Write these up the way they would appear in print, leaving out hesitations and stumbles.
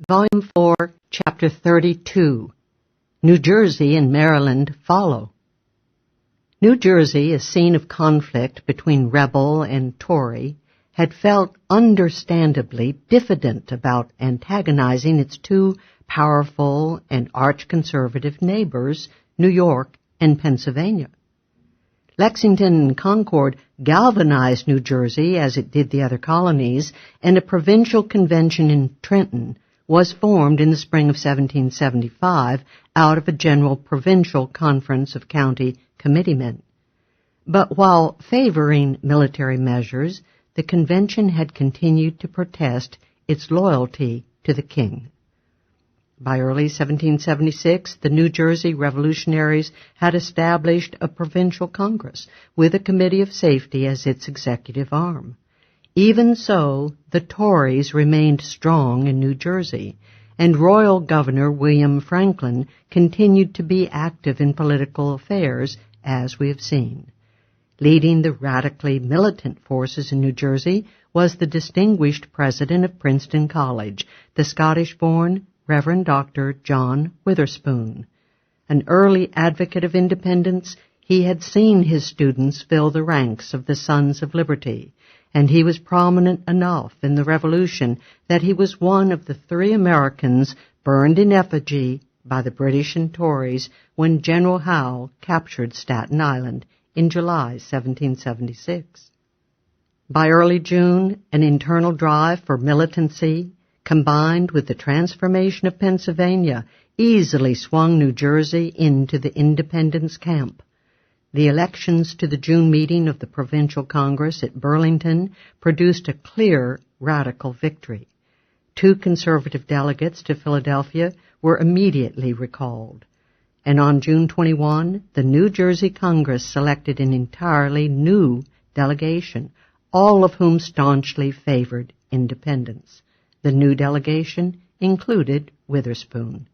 Volume 4, Chapter 32. New Jersey and Maryland follow. New Jersey, a scene of conflict between rebel and Tory, had felt understandably diffident about antagonizing its two powerful and arch-conservative neighbors, New York and Pennsylvania. Lexington and Concord galvanized New Jersey as it did the other colonies, and a provincial convention in Trenton was formed in the spring of 1775 out of a general provincial conference of county committeemen. But while favoring military measures, the convention had continued to protest its loyalty to the king. By early 1776, the New Jersey revolutionaries had established a provincial congress with a committee of safety as its executive arm. Even so, the Tories remained strong in New Jersey, and Royal Governor William Franklin continued to be active in political affairs, as we have seen. Leading the radically militant forces in New Jersey was the distinguished president of Princeton College, the Scottish-born Reverend Dr. John Witherspoon. An early advocate of independence, he had seen his students fill the ranks of the Sons of Liberty, and he was prominent enough in the Revolution that he was one of the 3 Americans burned in effigy by the British and Tories when General Howe captured Staten Island in July 1776. By early June, an internal drive for militancy, combined with the transformation of Pennsylvania, easily swung New Jersey into the independence camp. The elections to the June meeting of the Provincial Congress at Burlington produced a clear radical victory. 2 conservative delegates to Philadelphia were immediately recalled, and on June 21, the New Jersey Congress selected an entirely new delegation, all of whom staunchly favored independence. The new delegation included Witherspoon.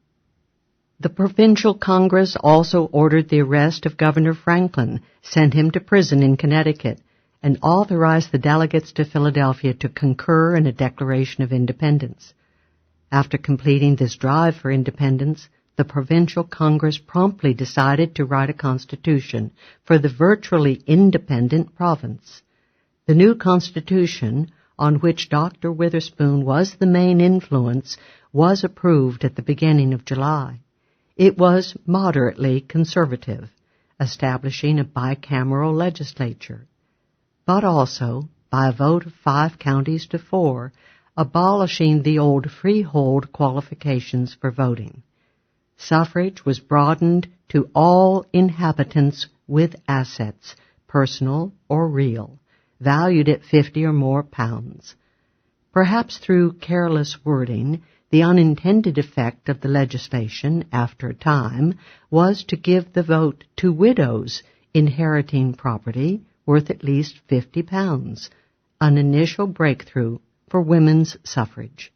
The Provincial Congress also ordered the arrest of Governor Franklin, sent him to prison in Connecticut, and authorized the delegates to Philadelphia to concur in a Declaration of Independence. After completing this drive for independence, the Provincial Congress promptly decided to write a constitution for the virtually independent province. The new constitution, on which Dr. Witherspoon was the main influence, was approved at the beginning of July. It was moderately conservative, establishing a bicameral legislature, but also, by a vote of 5 counties to 4, abolishing the old freehold qualifications for voting. Suffrage was broadened to all inhabitants with assets, personal or real, valued at 50 or more pounds. Perhaps through careless wording, the unintended effect of the legislation, after a time, was to give the vote to widows inheriting property worth at least 50 pounds, an initial breakthrough for women's suffrage.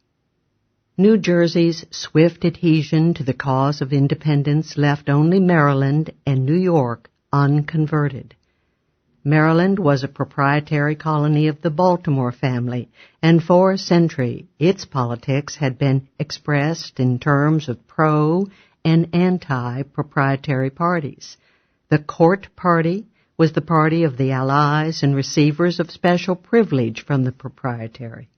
New Jersey's swift adhesion to the cause of independence left only Maryland and New York unconverted. Maryland was a proprietary colony of the Baltimore family, and for a century its politics had been expressed in terms of pro- and anti-proprietary parties. The Court Party was the party of the allies and receivers of special privilege from the proprietary.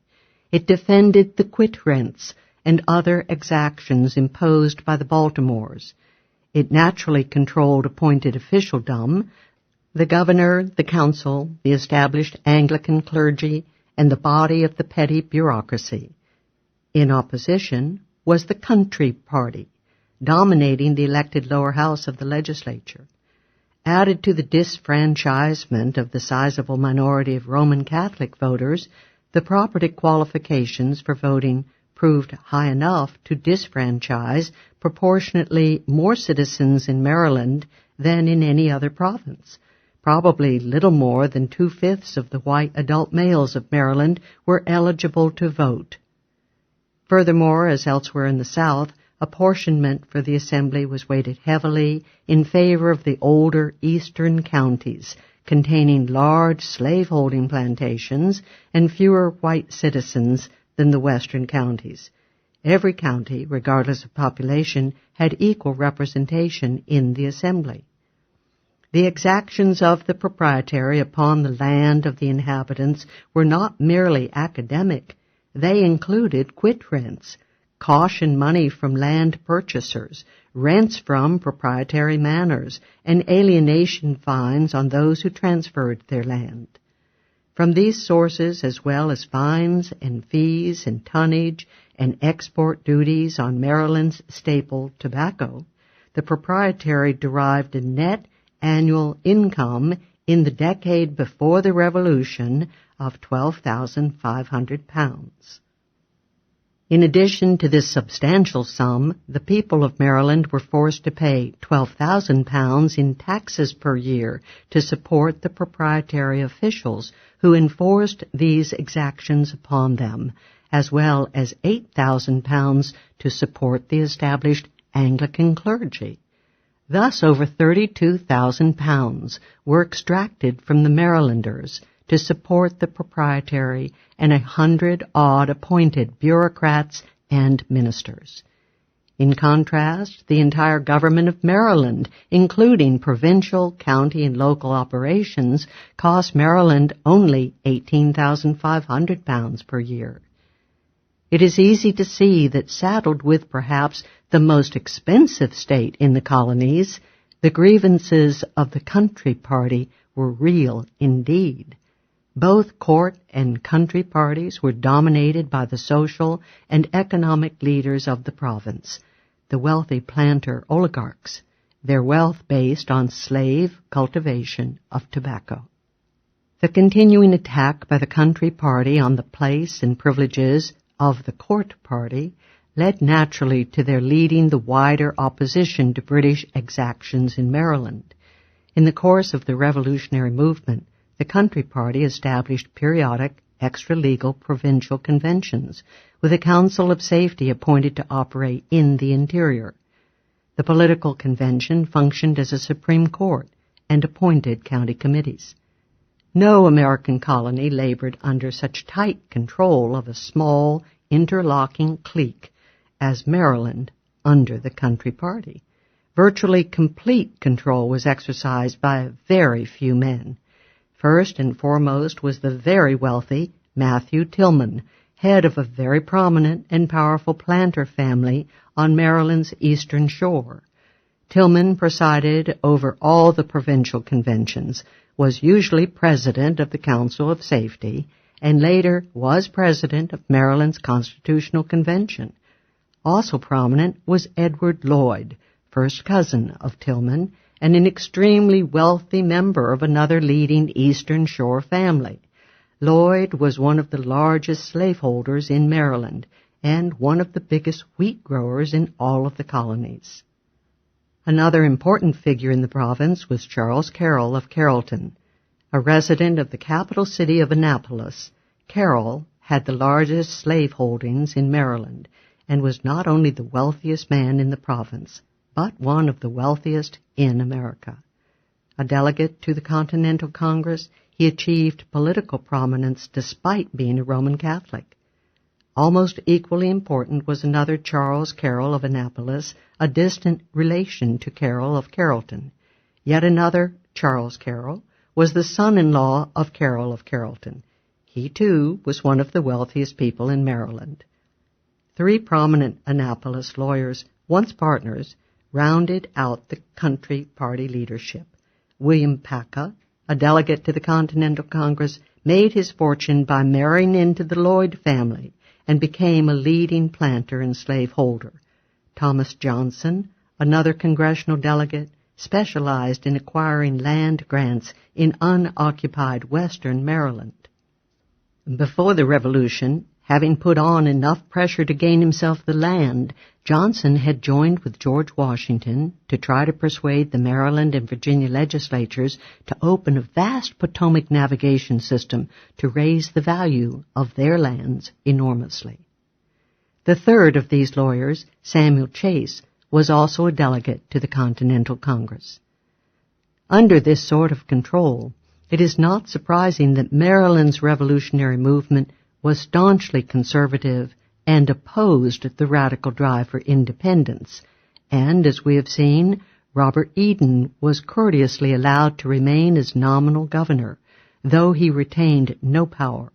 It defended the quit rents and other exactions imposed by the Baltimores. It naturally controlled appointed officialdom, the governor, the council, the established Anglican clergy, and the body of the petty bureaucracy. In opposition was the Country Party, dominating the elected lower house of the legislature. Added to the disfranchisement of the sizable minority of Roman Catholic voters, the property qualifications for voting proved high enough to disfranchise proportionately more citizens in Maryland than in any other province. Probably little more than 2/5 of the white adult males of Maryland were eligible to vote. Furthermore, as elsewhere in the South, apportionment for the Assembly was weighted heavily in favor of the older eastern counties, containing large slaveholding plantations and fewer white citizens than the western counties. Every county, regardless of population, had equal representation in the assembly. The exactions of the proprietary upon the land of the inhabitants were not merely academic. They included quit rents, caution money from land purchasers, rents from proprietary manors, and alienation fines on those who transferred their land. From these sources, as well as fines and fees and tonnage and export duties on Maryland's staple tobacco, the proprietary derived a net annual income in the decade before the Revolution of £12,500. In addition to this substantial sum, the people of Maryland were forced to pay £12,000 in taxes per year to support the proprietary officials who enforced these exactions upon them, as well as £8,000 to support the established Anglican clergy. Thus over £32,000 were extracted from the Marylanders to support the proprietary and 100-odd appointed bureaucrats and ministers. In contrast, the entire government of Maryland, including provincial, county, and local operations, cost Maryland only £18,500 per year. It is easy to see that saddled with perhaps the most expensive state in the colonies, the grievances of the country party were real indeed. Both court and country parties were dominated by the social and economic leaders of the province, the wealthy planter oligarchs, their wealth based on slave cultivation of tobacco. The continuing attack by the country party on the place and privileges of the court party led naturally to their leading the wider opposition to British exactions in Maryland. In the course of the revolutionary movement, the country party established periodic extra-legal provincial conventions with a council of safety appointed to operate in the interior. The political convention functioned as a Supreme Court and appointed county committees. No American colony labored under such tight control of a small, interlocking clique as Maryland under the country party. Virtually complete control was exercised by very few men. First and foremost was the very wealthy Matthew Tillman, head of a very prominent and powerful planter family on Maryland's eastern shore. Tillman presided over all the provincial conventions, was usually president of the Council of Safety, and later was president of Maryland's Constitutional Convention. Also prominent was Edward Lloyd, first cousin of Tillman, and an extremely wealthy member of another leading Eastern Shore family. Lloyd was one of the largest slaveholders in Maryland and one of the biggest wheat growers in all of the colonies. Another important figure in the province was Charles Carroll of Carrollton. A resident of the capital city of Annapolis, Carroll had the largest slave holdings in Maryland and was not only the wealthiest man in the province, but one of the wealthiest in America. A delegate to the Continental Congress, he achieved political prominence despite being a Roman Catholic. Almost equally important was another Charles Carroll of Annapolis, a distant relation to Carroll of Carrollton. Yet another, Charles Carroll, was the son-in-law of Carroll of Carrollton. He, too, was one of the wealthiest people in Maryland. Three prominent Annapolis lawyers, once partners, rounded out the country party leadership. William Paca, a delegate to the Continental Congress, made his fortune by marrying into the Lloyd family and became a leading planter and slaveholder. Thomas Johnson, another congressional delegate, specialized in acquiring land grants in unoccupied western Maryland. Before the Revolution, having put on enough pressure to gain himself the land, Johnson had joined with George Washington to try to persuade the Maryland and Virginia legislatures to open a vast Potomac navigation system to raise the value of their lands enormously. The third of these lawyers, Samuel Chase, was also a delegate to the Continental Congress. Under this sort of control, it is not surprising that Maryland's revolutionary movement was staunchly conservative and opposed the radical drive for independence, and, as we have seen, Robert Eden was courteously allowed to remain as nominal governor, though he retained no power.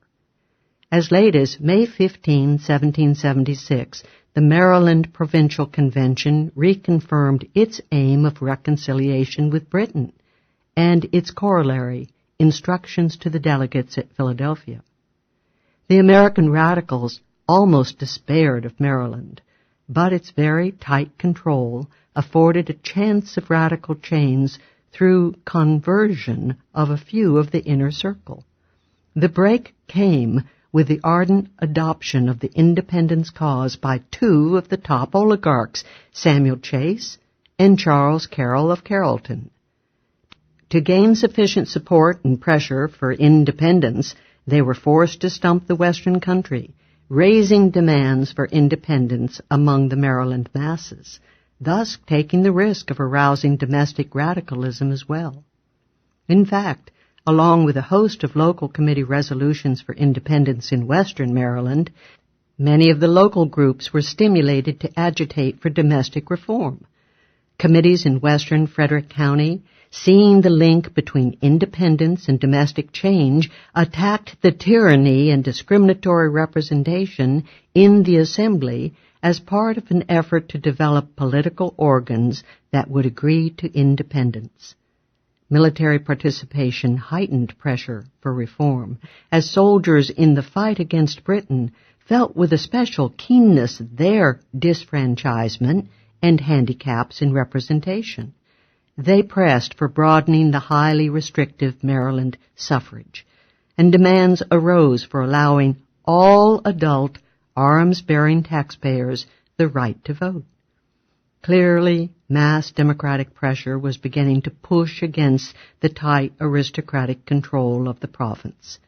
As late as May 15, 1776, the Maryland Provincial Convention reconfirmed its aim of reconciliation with Britain and its corollary, instructions to the delegates at Philadelphia. The American radicals almost despaired of Maryland, but its very tight control afforded a chance of radical change through conversion of a few of the inner circle. The break came with the ardent adoption of the independence cause by two of the top oligarchs, Samuel Chase and Charles Carroll of Carrollton. To gain sufficient support and pressure for independence, they were forced to stump the Western country, raising demands for independence among the Maryland masses, thus taking the risk of arousing domestic radicalism as well. In fact, along with a host of local committee resolutions for independence in Western Maryland, many of the local groups were stimulated to agitate for domestic reform. Committees in Western Frederick County, seeing the link between independence and domestic change, attacked the tyranny and discriminatory representation in the Assembly as part of an effort to develop political organs that would agree to independence. Military participation heightened pressure for reform, as soldiers in the fight against Britain felt with especial keenness their disfranchisement and handicaps in representation. They pressed for broadening the highly restrictive Maryland suffrage, and demands arose for allowing all adult arms-bearing taxpayers the right to vote. Clearly, mass democratic pressure was beginning to push against the tight aristocratic control of the province.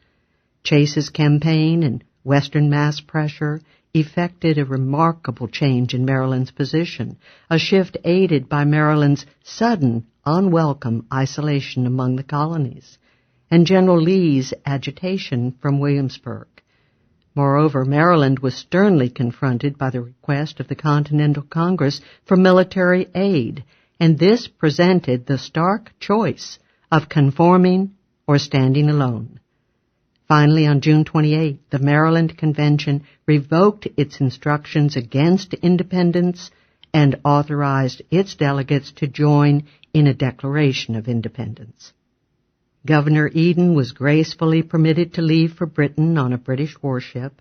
Chase's campaign and Western mass pressure effected a remarkable change in Maryland's position, a shift aided by Maryland's sudden, unwelcome isolation among the colonies, and General Lee's agitation from Williamsburg. Moreover, Maryland was sternly confronted by the request of the Continental Congress for military aid, and this presented the stark choice of conforming or standing alone. Finally, on June 28, the Maryland Convention revoked its instructions against independence and authorized its delegates to join in a declaration of independence. Governor Eden was gracefully permitted to leave for Britain on a British warship.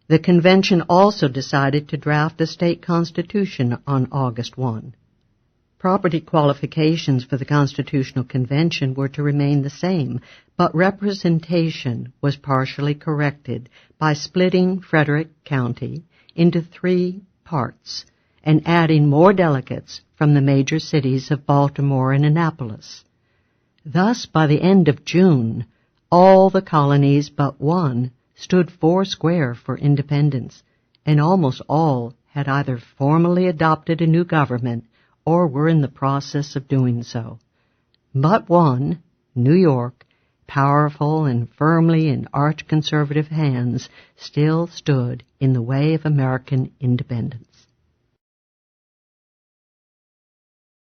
The convention also decided to draft a state constitution on August 1. Property qualifications for the Constitutional Convention were to remain the same, but representation was partially corrected by splitting Frederick County into 3 parts and adding more delegates from the major cities of Baltimore and Annapolis. Thus, by the end of June, all the colonies but one stood foursquare for independence, and almost all had either formally adopted a new government or were in the process of doing so. But one, New York, powerful and firmly in arch-conservative hands, still stood in the way of American independence.